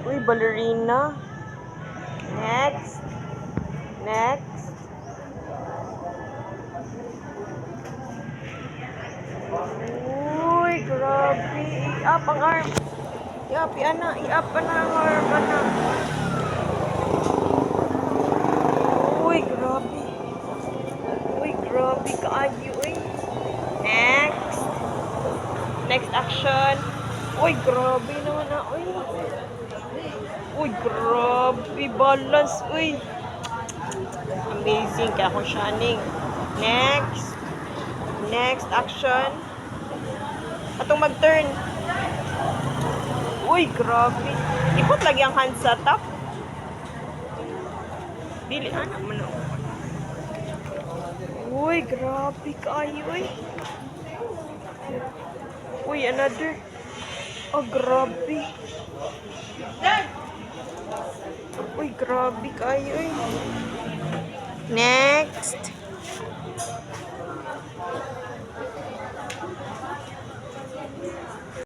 Uy, ballerina. Next. Next. Uy, grabe. I-up ang arm. I-up, ana. I-up na ang arm, ana. Uy, grabe. Uy, grabe kaayo, uy. Next. Next action. Uy, grabe naman na, uy. Uy, grabe. Balance, uy. Amazing kaya akong shining. Next. Next action. Atong mag-turn. Uy, grabe. Ipot lagi ang hand sa top. Dili, ano mo na. Uy, grabe kayo, uy. Uy, another. Oh, grabe. Uy, grabe kayo, uy. Next.